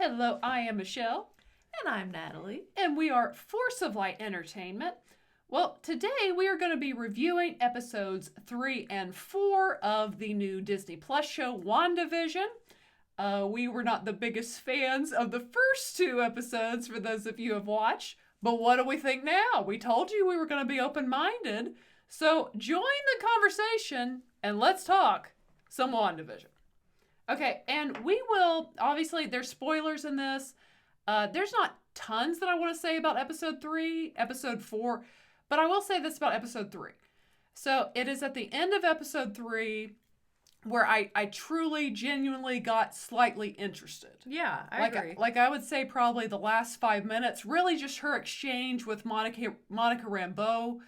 Hello, I am Michelle, And I'm Natalie. and we are Force of Light Entertainment. Well, today we are going to be reviewing episodes 3 and 4 of the new Disney Plus show WandaVision. We were not the biggest fans of the first two episodes for those of you who have watched, but what do we think now? We told you we were going to be open-minded, so join the conversation and let's talk some WandaVision. Okay, and we will, obviously, there's spoilers in this. There's not tons that I want to say about episode 3, episode 4, but I will say this about episode 3. So it is at the end of episode 3 where I truly, genuinely got slightly interested. Yeah, I agree. Like I would say probably the last 5 minutes, really just her exchange with Monica Rambeau.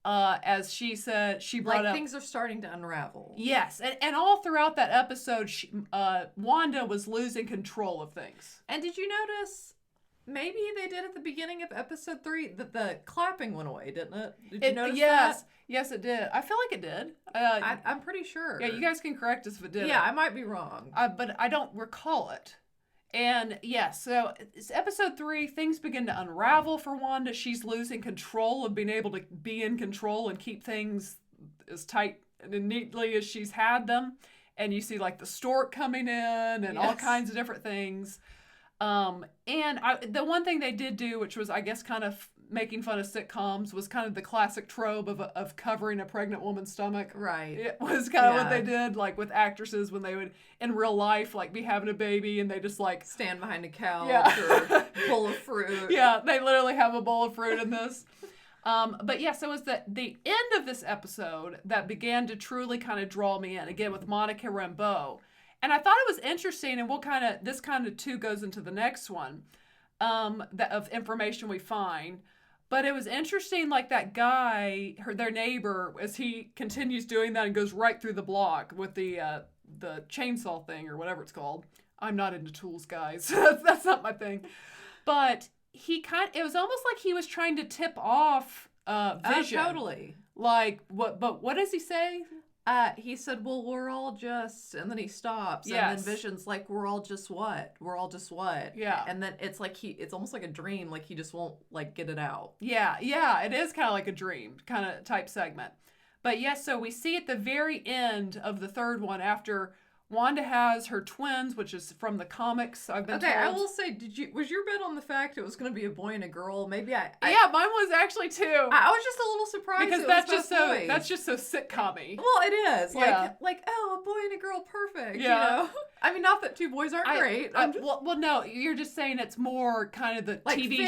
As she said, she brought up things are starting to unravel. yes, and all throughout that episode, Wanda was losing control of things. And did you notice? Maybe they did at the beginning of episode 3 that the clapping went away, didn't it? Did you notice that? Yes, it did. I feel like it did. I'm pretty sure. Yeah, you guys can correct us if it did. Yeah, I might be wrong. But I don't recall it. And yes, so it's episode 3, things begin to unravel for Wanda. She's losing control of being able to be in control and keep things as tight and neatly as she's had them. And you see like the stork coming in and all kinds of different things. The one thing they did do, which was I guess kind of making fun of sitcoms, was kind of the classic trope of covering a pregnant woman's stomach. Right. It was kind of what they did, like with actresses when they would in real life like be having a baby and they just like stand behind a couch or bowl of fruit. Yeah, they literally have a bowl of fruit in this. But yes, it was the end of this episode that began to truly kind of draw me in, again with Monica Rambeau. And I thought it was interesting, and this kind of too goes into the next one, of information we find. But it was interesting, like that guy, their neighbor, as he continues doing that and goes right through the block with the chainsaw thing or whatever it's called. I'm not into tools, guys. That's not my thing. But it was almost like he was trying to tip off Vision. Oh, totally. Like, what does he say? He said, well, we're all just, and then he stops. Yes. And then Vision's like, we're all just what? We're all just what? Yeah. And then it's like it's almost like a dream, like he just won't like get it out. Yeah, it is kind of like a dream kind of type segment. But yes, so we see at the very end of the third one, after Wanda has her twins, which is from the comics, I've been told. I will say, was your bet on the fact it was going to be a boy and a girl? Maybe yeah, mine was actually too. I was just a little surprised because that's just so sitcom-y. Well, it is. Yeah. Like a boy and a girl, perfect. Yeah. You know? I mean, not that two boys aren't great. Well, no, you're just saying it's more kind of the like TV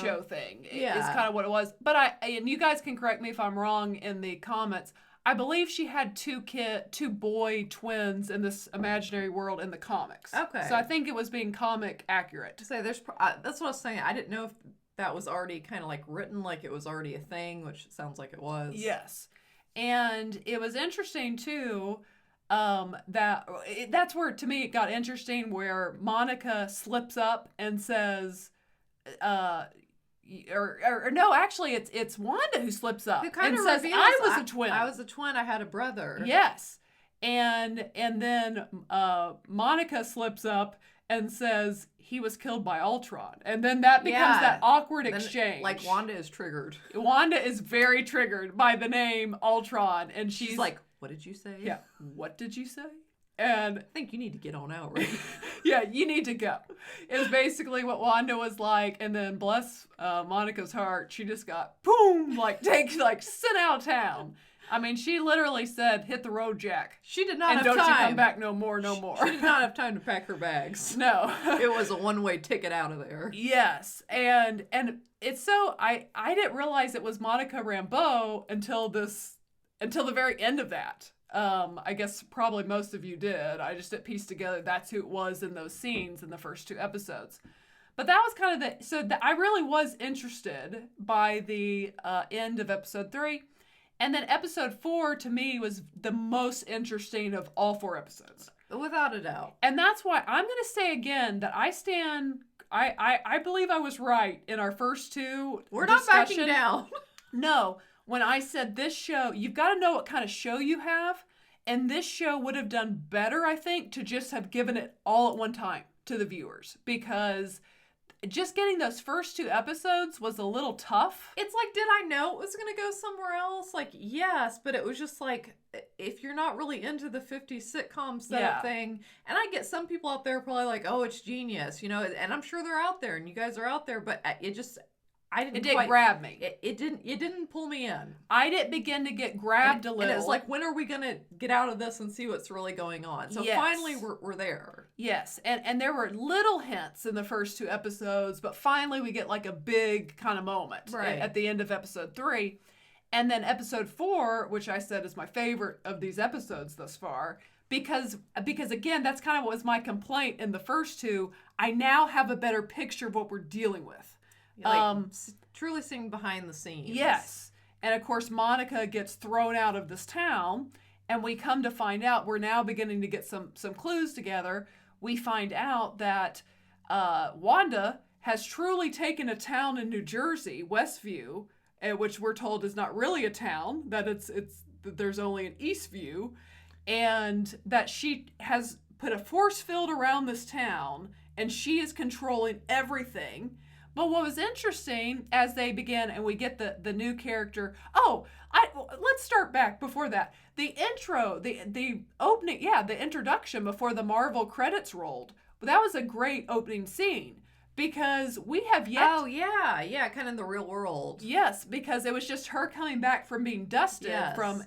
show thing. Yeah. Is kind of what it was. But and you guys can correct me if I'm wrong in the comments. I believe she had two boy twins in this imaginary world in the comics. Okay. So I think it was being comic accurate. So that's what I was saying. I didn't know if that was already kind of like written, like it was already a thing, which it sounds like it was. Yes. And it was interesting too, that's where to me it got interesting, where Monica slips up and says, or no, actually, it's Wanda who slips up and says, reveals, "I was a twin. I was a twin. I had a brother." Yes, and then Monica slips up and says he was killed by Ultron, and then that becomes that awkward exchange. Like Wanda is triggered. Wanda is very triggered by the name Ultron, and she's like, "What did you say?" Yeah, what did you say? And I think you need to get on out, right? Yeah, you need to go. It was basically what Wanda was like, and then bless Monica's heart, she just got boom, sent out of town. I mean, she literally said, "Hit the road, Jack." She did not and have don't time. you come back no more. She did not have time to pack her bags. No, it was a one-way ticket out of there. Yes, and it's so I didn't realize it was Monica Rambeau until the very end of that. I guess probably most of you did. I just didn't piece together that's who it was in those scenes in the first two episodes. But that was kind of I really was interested by the end of episode 3. And then episode 4 to me was the most interesting of all 4 episodes. Without a doubt. And that's why I'm going to say again that I believe I was right in our first two. We're not backing down. No. When I said this show, you've got to know what kind of show you have. And this show would have done better, I think, to just have given it all at one time to the viewers, because just getting those first 2 episodes was a little tough. It's like, did I know it was going to go somewhere else? Like, yes, but it was just like, if you're not really into the 50s sitcom setup thing, and I get some people out there probably like, oh, it's genius, and I'm sure they're out there, and you guys are out there, but it didn't grab me. It didn't pull me in. I didn't begin to get grabbed a little. And it's like, when are we going to get out of this and see what's really going on? So finally we're there. Yes. And there were little hints in the first 2 episodes, but finally we get like a big kind of moment at the end of episode 3. And then episode 4, which I said is my favorite of these episodes thus far, because again, that's kind of what was my complaint in the first 2. I now have a better picture of what we're dealing with. Like, truly seeing behind the scenes. Yes. And of course, Monica gets thrown out of this town, and we come to find out, we're now beginning to get some clues together. We find out that Wanda has truly taken a town in New Jersey, Westview, which we're told is not really a town, that that there's only an Eastview, and that she has put a force field around this town, and she is controlling everything. But what was interesting as they begin, and we get the new character. Let's start back before that. The intro, the opening, the introduction before the Marvel credits rolled. That was a great opening scene, because we have yet. Oh yeah, kind of in the real world. Yes, because it was just her coming back from being dusted from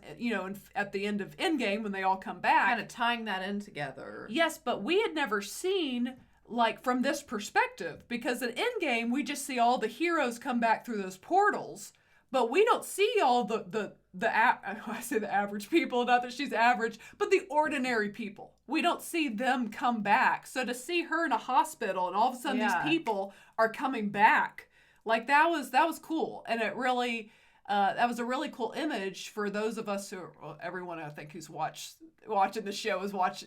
at the end of Endgame when they all come back. Kind of tying that in together. Yes, but we had never seen, like, from this perspective, because in Endgame we just see all the heroes come back through those portals, but we don't see all I say the average people, not that she's average, but the ordinary people. We don't see them come back. So to see her in a hospital and all of a sudden these people are coming back, like, that was cool, and it really that was a really cool image for those of us everyone I think who's watching the show has watched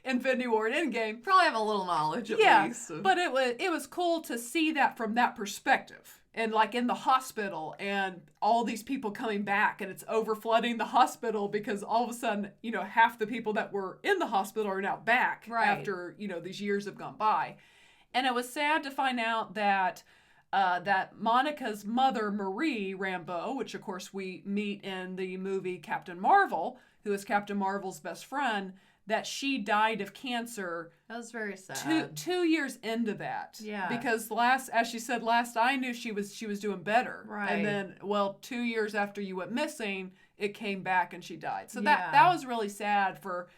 Infinity War and Endgame. Probably have a little knowledge at least. But it was cool to see that from that perspective. And like in the hospital and all these people coming back, and it's overflooding the hospital because all of a sudden, half the people that were in the hospital are now back after, these years have gone by. And it was sad to find out that that Monica's mother, Marie Rambeau, which of course we meet in the movie Captain Marvel, who is Captain Marvel's best friend, that she died of cancer. That was very sad. 2 years into that. Yeah. Because as she said, last I knew she was doing better. Right. And then, 2 years after you went missing, it came back and she died. So that was really sad for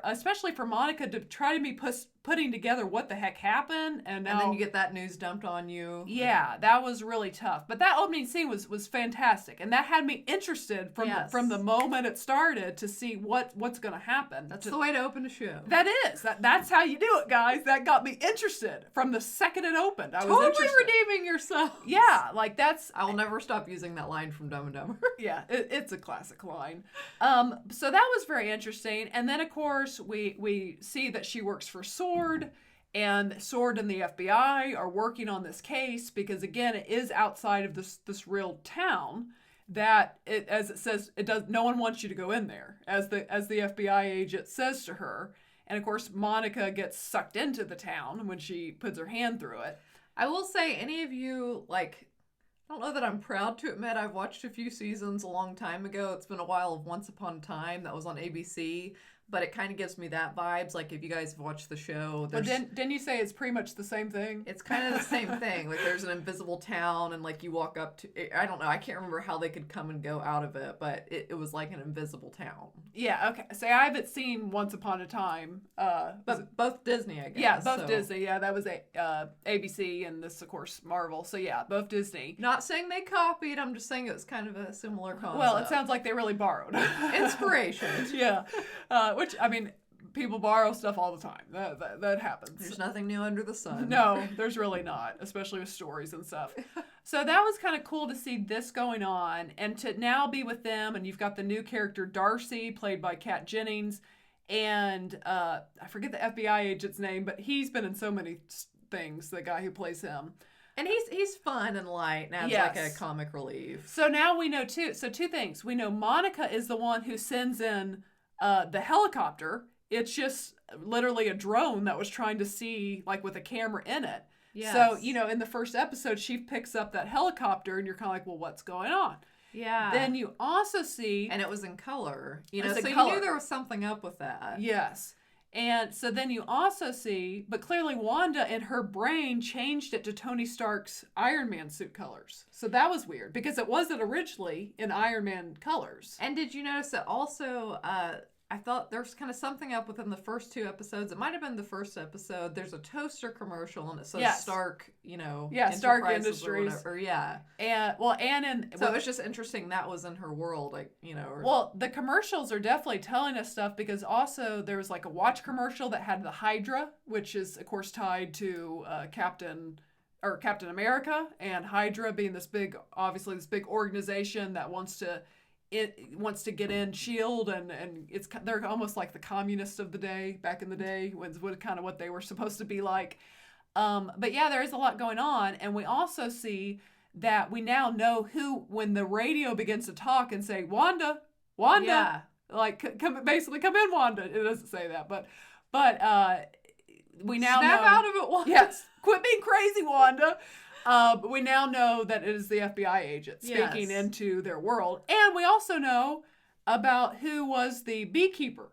especially for Monica to try to be putting together what the heck happened, and then you get that news dumped on you. Yeah, that was really tough. But that opening scene was fantastic, and that had me interested from the moment it started to see what's going to happen. That's the way to open a show. That is. That's how you do it, guys. That got me interested from the second it opened. I was totally redeeming yourself. Yeah, like that's. I will never stop using that line from Dumb and Dumber. Yeah, it's a classic line. So that was very interesting, and then of course we see that she works for SWORD, and SWORD and the FBI are working on this case because, again, it is outside of this real town. That as it says, no one wants you to go in there, as the FBI agent says to her. And of course, Monica gets sucked into the town when she puts her hand through it. I will say, any of you, I don't know that I'm proud to admit I've watched a few seasons a long time ago. It's been a while of Once Upon a Time that was on ABC. But it kind of gives me that vibes. Like, if you guys have watched the show, but didn't you say it's pretty much the same thing? It's kind of the same thing. Like, there's an invisible town, and you walk up to. I don't know. I can't remember how they could come and go out of it, but it was like an invisible town. Yeah. Okay. So I haven't seen Once Upon a Time. But both Disney, I guess. Yeah, both Disney. Yeah, that was ABC, and this, of course, Marvel. So yeah, both Disney. Not saying they copied. I'm just saying it was kind of a similar concept. Well, it sounds like they really borrowed inspiration. Yeah. Which, I mean, people borrow stuff all the time. That happens. There's nothing new under the sun. No, there's really not, especially with stories and stuff. So that was kind of cool to see this going on, and to now be with them. And you've got the new character Darcy, played by Kat Jennings, and I forget the FBI agent's name, but he's been in so many things. The guy who plays him. And he's fun and light and adds like a comic relief. So now we know two things. We know Monica is the one who sends in the helicopter, it's just literally a drone that was trying to see, like, with a camera in it. Yes. So, you know, in the first episode, she picks up that helicopter, and you're kind of like, well, what's going on? Yeah. Then you also see... And it was in color. You know, so you knew there was something up with that. Yes. And so then you also see, but clearly Wanda in her brain changed it to Tony Stark's Iron Man suit colors. So that was weird because it wasn't originally in Iron Man colors. And did you notice that also, I thought there's kind of something up within the first 2 episodes. It might have been the first episode. There's a toaster commercial and it says Stark, you know. Yeah, Stark Industries. Or yeah. And, well, and in... So it was just interesting that was in her world, like, you know. Well, the commercials are definitely telling us stuff because also there was like a watch commercial that had the Hydra, which is, of course, tied to Captain America, and Hydra being this big, obviously this big organization that wants to get in SHIELD, and they're almost like the communists of the day, back in the day, was kind of what they were supposed to be like. But yeah, there is a lot going on, and we also see that we now know who, when the radio begins to talk and say, Wanda, Yeah. like, come in, Wanda. It doesn't say that, but we now Snap know. out of it, Wanda. Yes, quit being crazy, Wanda. But we now know that it is the FBI agent speaking into their world. And we also know about who was the beekeeper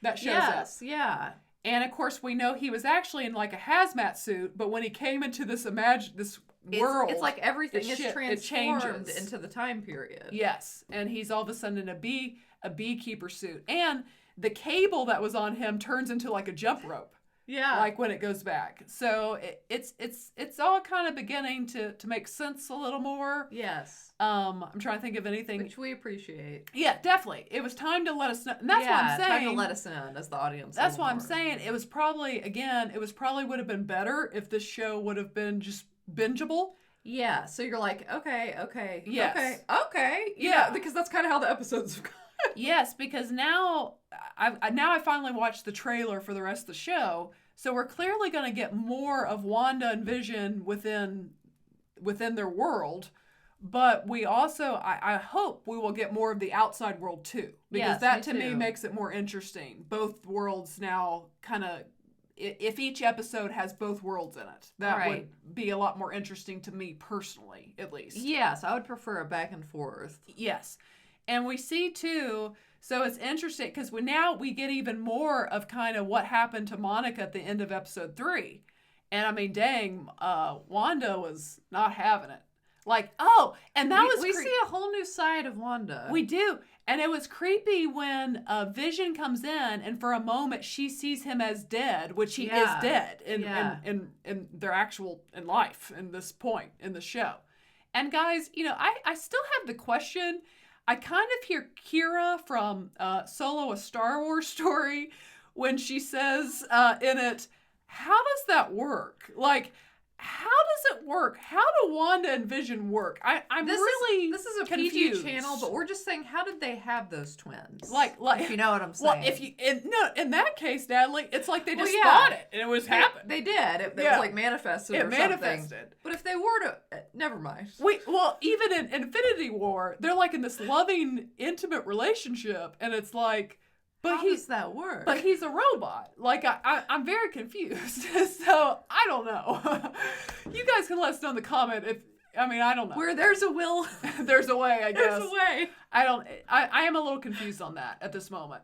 that shows up. Yes, yeah. And of course, we know he was actually in like a hazmat suit, but when he came into this world, it's like everything is it transformed changes into the time period. Yes, and he's all of a sudden in a beekeeper suit, and the cable that was on him turns into like a jump rope. Yeah. Like when it goes back. So it's all kind of beginning to make sense a little more. Yes. I'm trying to think of anything. Which we appreciate. Yeah, definitely. It was time to let us know. And that's what I'm saying. Time to let us in as the audience. That's what I'm saying. It was probably would have been better if this show would have been just bingeable. Yeah. So you're like, okay. Yes. Okay. Yeah. Because that's kind of how the episodes have gone. Yes, because now I finally watched the trailer for the rest of the show, so we're clearly going to get more of Wanda and Vision within their world, but we also, I hope we will get more of the outside world too, because that to me makes it more interesting. Both worlds now kind of, if each episode has both worlds in it, that would be a lot more interesting to me personally, at least. Yes, I would prefer a back and forth. Yes. And we see too, so it's interesting because we get even more of kind of what happened to Monica at the end of episode 3. And I mean, dang, Wanda was not having it. Like, and we see a whole new side of Wanda. We do. And it was creepy when Vision comes in and for a moment she sees him as dead, which he is dead in their actual in life in this point in the show. And guys, you know, I still have the question. I kind of hear Kira from Solo: A Star Wars Story when she says in it, how does that work? Like, how does it work? How do Wanda and Vision work? This is a confused. PG channel, but we're just saying, how did they have those twins? Like if you know what I'm saying. Well, in that case, Natalie, it's like they just thought it and it was happened. They did. It was like manifested. It manifested. But if they were to, never mind. Even in Infinity War, they're like in this loving, intimate relationship, and it's like. But how does that work? But he's a robot. Like, I'm very confused. So, I don't know. You guys can let us know in the comment I don't know. Where there's a will. There's a way, I guess. There's a way. I am a little confused on that at this moment.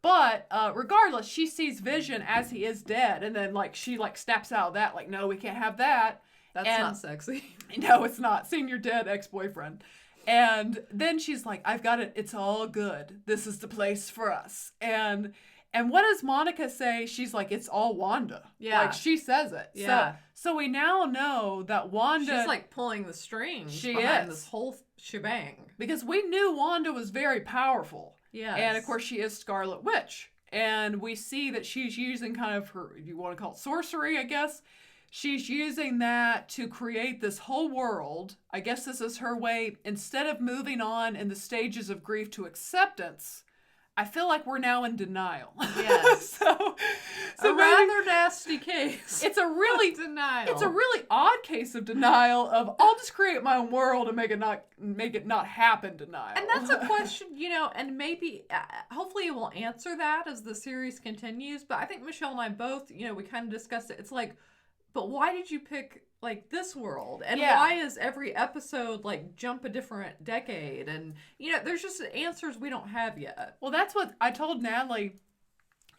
But, regardless, she sees Vision as he is dead. And then, like, she, like, snaps out of that. Like, no, we can't have that. That's not sexy. No, it's not. Seeing your dead ex-boyfriend. And then she's like, I've got it. It's all good. This is the place for us. And what does Monica say? She's like, it's all Wanda. Yeah. Like, she says it. Yeah. So we now know that Wanda... She's like pulling the strings behind this whole shebang. Because we knew Wanda was very powerful. Yes. And, of course, she is Scarlet Witch. And we see that she's using kind of her, if you want to call it sorcery, I guess. She's using that to create this whole world. I guess this is her way, instead of moving on in the stages of grief to acceptance, I feel like we're now in denial. Yes. so a rather nasty case. It's a really denial. It's a really odd case of denial of I'll just create my own world and make it not happen denial. And that's a question, and maybe hopefully it will answer that as the series continues. But I think Michelle and I both, we kind of discussed it. It's like, but why did you pick like this world, and why is every episode like jump a different decade? And there's just answers we don't have yet. Well, that's what I told Natalie.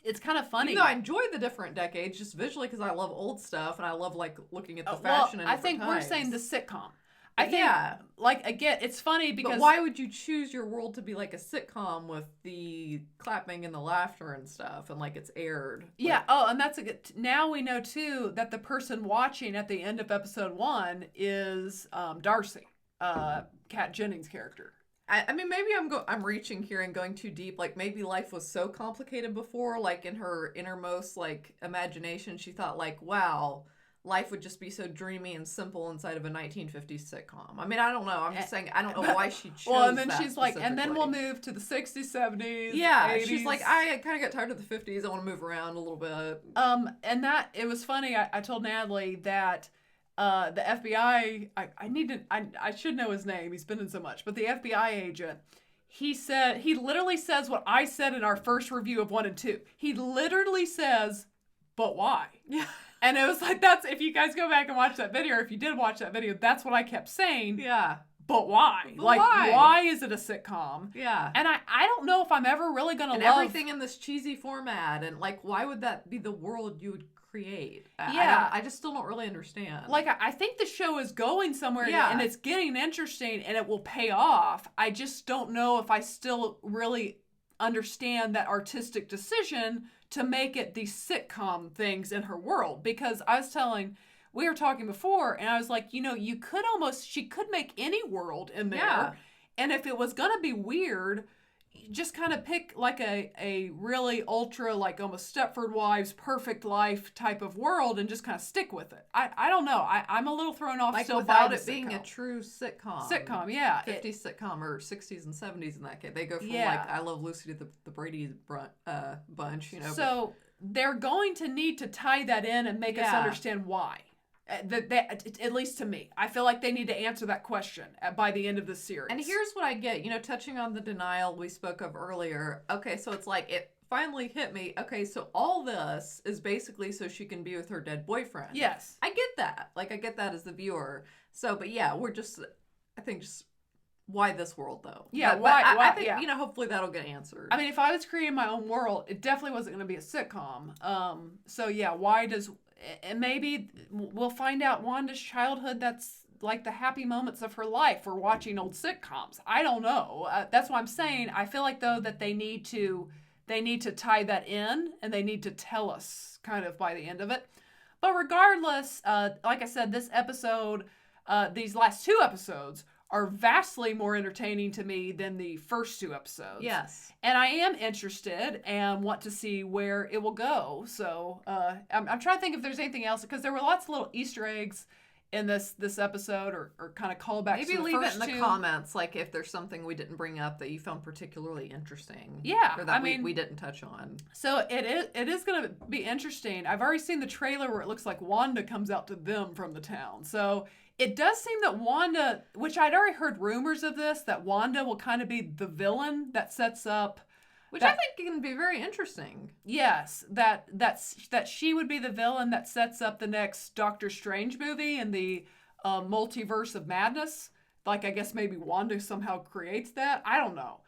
It's kind of funny. Even though I enjoy the different decades just visually because I love old stuff and I love like looking at the fashion. I think times. We're saying the sitcom. I think, like, again, it's funny because... But why would you choose your world to be like a sitcom with the clapping and the laughter and stuff and like it's aired? Yeah, and that's a good... Now we know, too, that the person watching at the end of episode 1 is Darcy, Kat Jennings' character. I mean, maybe I'm reaching here and going too deep. Like, maybe life was so complicated before, like, in her innermost, like, imagination, she thought, like, wow... life would just be so dreamy and simple inside of a 1950s sitcom. I mean, I don't know. I'm just saying, I don't know why she chose well, and then that she's like, and then we'll move to the 60s, 70s, yeah, 80s. She's like, I kind of got tired of the 50s. I want to move around a little bit. And that, it was funny. I told Natalie that the FBI, I should know his name. He's been in so much. But the FBI agent, he literally says what I said in our first review of 1 and 2. He literally says, but why? Yeah. And it was like, if you guys go back and watch that video, or if you did watch that video, that's what I kept saying. Yeah. But why? But why is it a sitcom? Yeah. And I don't know if I'm ever really going to love... everything in this cheesy format. And, like, why would that be the world you would create? I just still don't really understand. Like, I think the show is going somewhere, and it's getting interesting, and it will pay off. I just don't know if I still really understand that artistic decision to make it these sitcom things in her world. Because we were talking before, and I was like, she could make any world in there. Yeah. And if it was going to be weird, just kind of pick like a really ultra, like almost Stepford Wives, perfect life type of world and just kind of stick with it. I don't know. I'm a little thrown off like still without by it being a true sitcom. Sitcom, yeah. 50s sitcom or 60s and 70s in that case. They go from like I Love Lucy to the Brady Bunch, So they're going to need to tie that in and make us understand why. At least to me, I feel like they need to answer that question by the end of the series. And here's what I get, touching on the denial we spoke of earlier. Okay, so it's like it finally hit me. Okay, so all this is basically so she can be with her dead boyfriend. Yes, I get that. Like I get that as the viewer. So, but yeah, I think why this world though? Yeah, but why? I think hopefully that'll get answered. I mean, if I was creating my own world, it definitely wasn't going to be a sitcom. So yeah, why does? And maybe we'll find out Wanda's childhood, that's like the happy moments of her life. We're watching old sitcoms. I don't know. That's what I'm saying. I feel like, though, that they need to tie that in, and they need to tell us kind of by the end of it. But regardless, like I said, this episode, these last 2 episodes are vastly more entertaining to me than the first 2 episodes. Yes. And I am interested and want to see where it will go. So I'm trying to think if there's anything else, because there were lots of little Easter eggs in this episode or kind of callbacks. Maybe to the leave first it in the 2. comments, like if there's something we didn't bring up that you found particularly interesting. Yeah. Or that we didn't touch on. So it is going to be interesting. I've already seen the trailer where it looks like Wanda comes out to them from the town. So it does seem that Wanda, which I'd already heard rumors of this, that Wanda will kind of be the villain that sets up... Which I think can be very interesting. Yes, that she would be the villain that sets up the next Doctor Strange movie and the multiverse of madness. Like, I guess maybe Wanda somehow creates that. I don't know.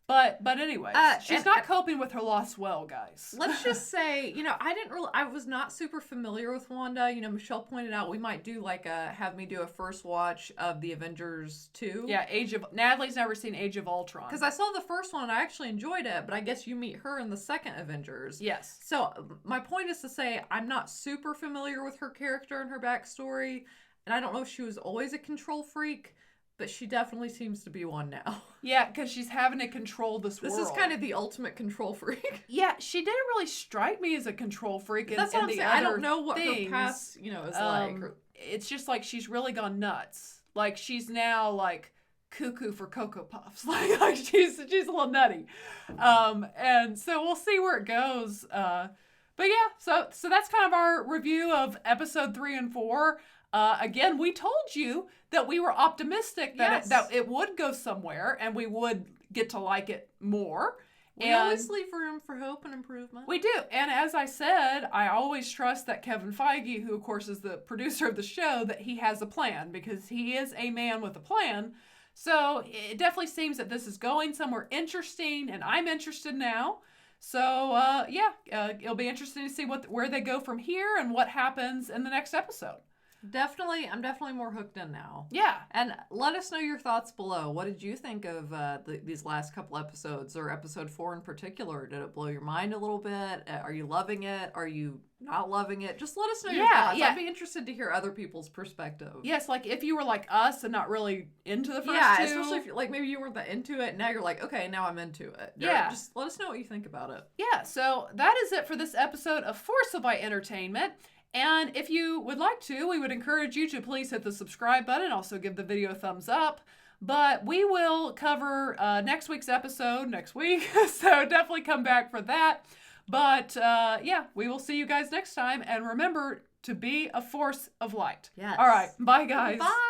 But anyways, she's not coping with her loss well, guys. Let's just say, I was not super familiar with Wanda. Michelle pointed out we might do have me do a first watch of the Avengers 2. Yeah, Natalie's never seen Age of Ultron. Because I saw the first one and I actually enjoyed it, but I guess you meet her in the second Avengers. Yes. So my point is to say I'm not super familiar with her character and her backstory, and I don't know if she was always a control freak, but she definitely seems to be one now. Yeah, because she's having to control this world. This is kind of the ultimate control freak. Yeah, she didn't really strike me as a control freak. That's what I'm saying. I don't know what things. her past, is like. It's just like she's really gone nuts. Like, she's now, like, cuckoo for Cocoa Puffs. Like she's a little nutty. And so we'll see where it goes. But yeah, so that's kind of our review of episode 3 and 4. Again, we told you that we were optimistic that that it would go somewhere and we would get to like it more. We always leave room for hope and improvement. We do. And as I said, I always trust that Kevin Feige, who of course is the producer of the show, that he has a plan because he is a man with a plan. So it definitely seems that this is going somewhere interesting and I'm interested now. So it'll be interesting to see where they go from here and what happens in the next episode. I'm definitely more hooked in now. Yeah. And let us know your thoughts below. What did you think of these last couple episodes, or episode 4 in particular? Did it blow your mind a little bit? Are you loving it? Are you not loving it? Just let us know your thoughts. Yeah. I'd be interested to hear other people's perspective. Yes, like if you were like us and not really into the first two. Yeah, especially if like maybe you weren't that into it. Now you're like, okay, now I'm into it. Yeah. Just let us know what you think about it. Yeah, so that is it for this episode of Force of Light Entertainment. And if you would like to, we would encourage you to please hit the subscribe button. Also give the video a thumbs up. But we will cover next week's episode next week. So definitely come back for that. But we will see you guys next time. And remember to be a force of light. Yes. All right. Bye, guys. Bye.